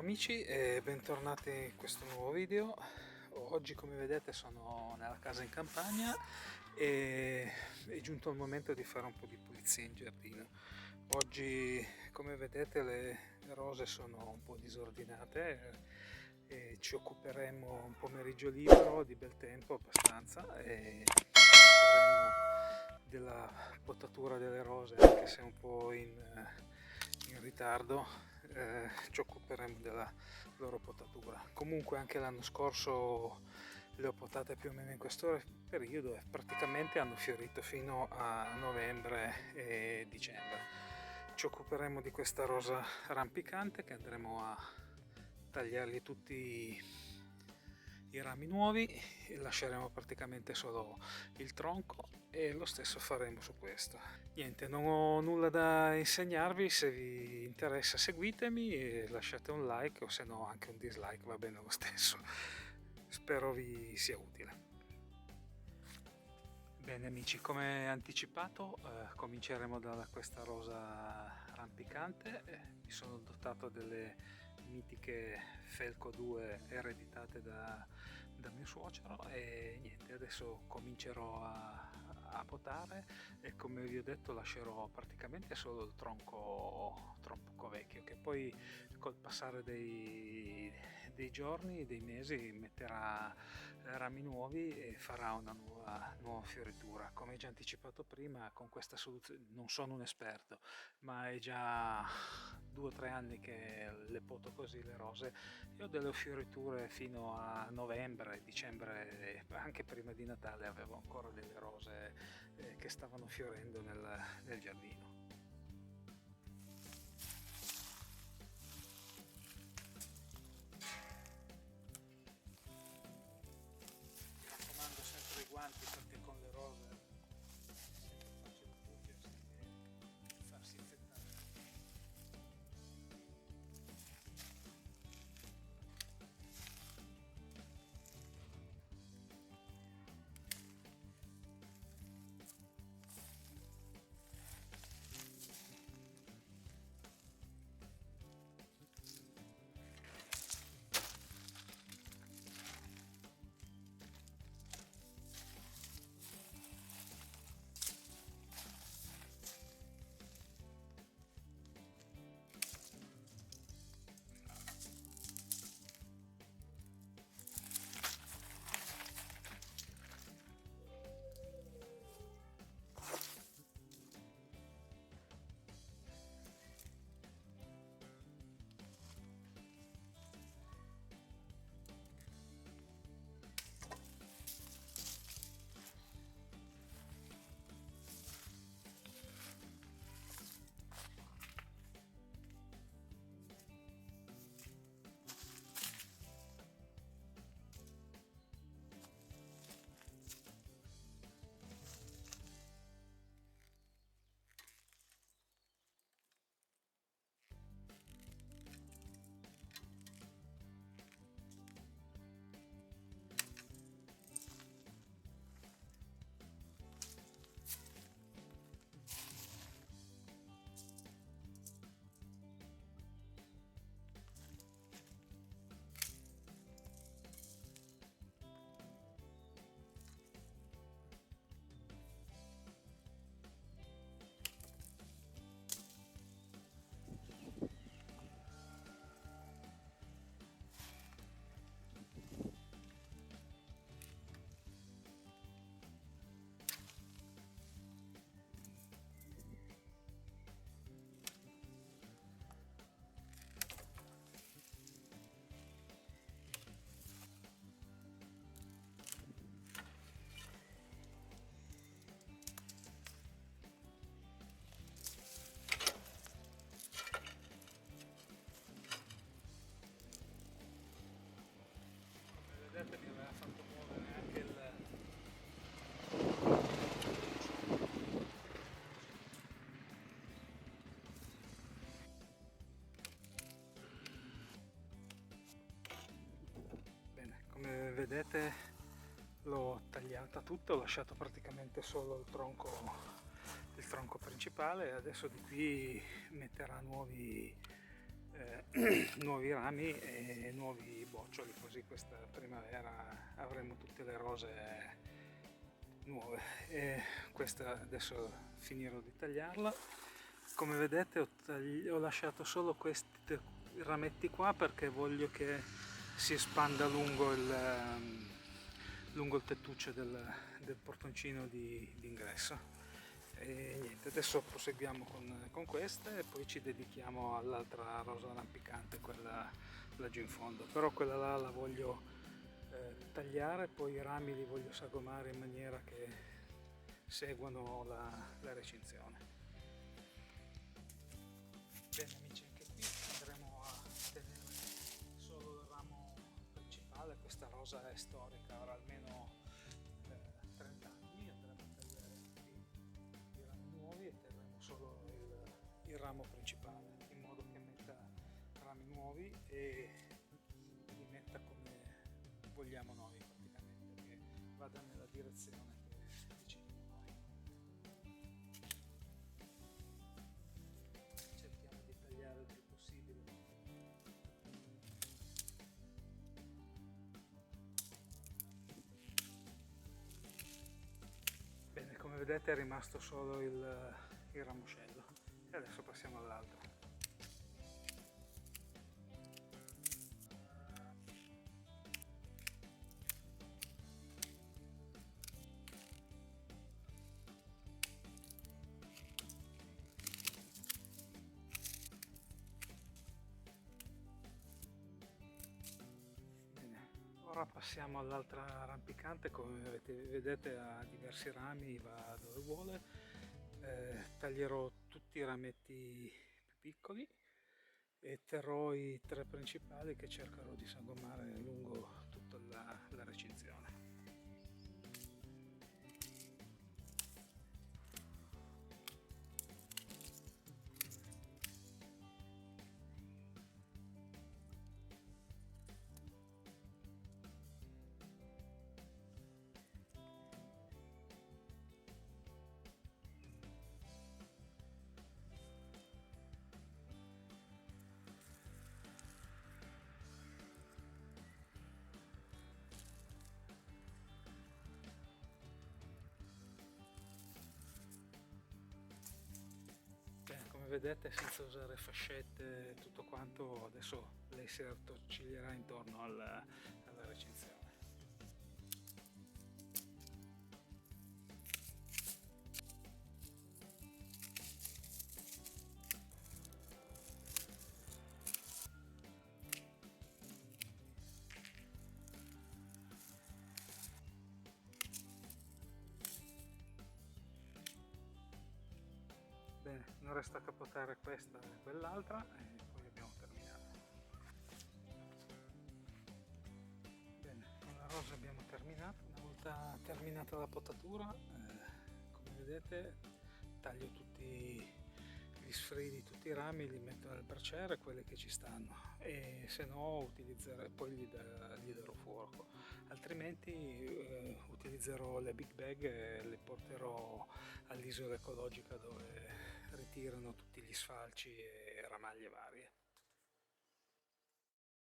amici e bentornati in questo nuovo video. Oggi, come vedete, sono nella casa in campagna e è giunto il momento di fare un po' di pulizia in giardino. Oggi, come vedete, le rose sono un po' disordinate e ci occuperemo un pomeriggio libero di bel tempo abbastanza e faremo della potatura delle rose, anche se un po' in ritardo. Ci occuperemo della loro potatura. Comunque anche l'anno scorso le ho potate più o meno in questo periodo e praticamente hanno fiorito fino a novembre e dicembre. Ci occuperemo di questa rosa rampicante che andremo a tagliargli tutti i rami nuovi e lasceremo praticamente solo il tronco, e lo stesso faremo su questo. Niente, non ho nulla da insegnarvi, se vi interessa seguitemi e lasciate un like, o se no anche un dislike va bene lo stesso. Spero vi sia utile. Bene amici, come anticipato cominceremo da questa rosa rampicante. Mi sono dotato delle mitiche Felco 2 ereditate da mio suocero e niente, adesso comincerò a potare e, come vi ho detto, lascerò praticamente solo il tronco vecchio, che poi col passare dei giorni, dei mesi, metterà rami nuovi e farà una nuova fioritura. Come già anticipato prima, con questa soluzione non sono un esperto, ma è già 2 o 3 anni che le poto così le rose e ho delle fioriture fino a novembre, dicembre, anche prima di Natale avevo ancora delle rose che stavano fiorendo nel giardino. Mi raccomando, sempre i guanti, perché con le rose è sempre facile pungersi e farsi infettare. Vedete, mi aveva fatto muovere anche il... Bene, come vedete l'ho tagliata tutta, ho lasciato praticamente solo il tronco principale, e adesso di qui metterà nuovi nuovi rami e nuovi boccioli, così questa primavera avremo tutte le rose nuove. E questa adesso finirò di tagliarla. Come vedete ho lasciato solo questi rametti qua perché voglio che si espanda lungo il tettuccio del portoncino d'ingresso. E niente, adesso proseguiamo con queste e poi ci dedichiamo all'altra rosa rampicante, quella laggiù in fondo. Però quella là la voglio tagliare, poi i rami li voglio sagomare in maniera che seguano la recinzione. Bene amici, anche qui andremo a tenere solo il ramo principale. Questa rosa è storica, avrà almeno 30 anni, andremo a tagliare tutti i rami nuovi e terremo solo il ramo principale, in modo che metta rami nuovi e li metta come vogliamo noi, praticamente, che vada nella direzione che decidiamo noi. Cerchiamo di tagliare il più possibile. Bene, come vedete è rimasto solo il ramoscello e adesso passiamo all'altro. Ora passiamo all'altra rampicante, come vedete ha diversi rami, va dove vuole. Taglierò tutti i rametti più piccoli e terrò i 3 principali che cercherò di sagomare lungo tutta la recinzione. Come vedete, senza usare fascette e tutto quanto, adesso lei si attorciglierà intorno alla recinzione. Bene, non resta che potare questa e quell'altra e poi abbiamo terminato. Bene, con la rosa abbiamo terminato. Una volta terminata la potatura, come vedete, taglio tutti gli sfridi, tutti i rami, li metto nel braciere, quelli che ci stanno, e se no utilizzerò, poi gli darò fuoco, altrimenti utilizzerò le big bag e le porterò all'isola ecologica dove ritirano tutti gli sfalci e ramaglie varie.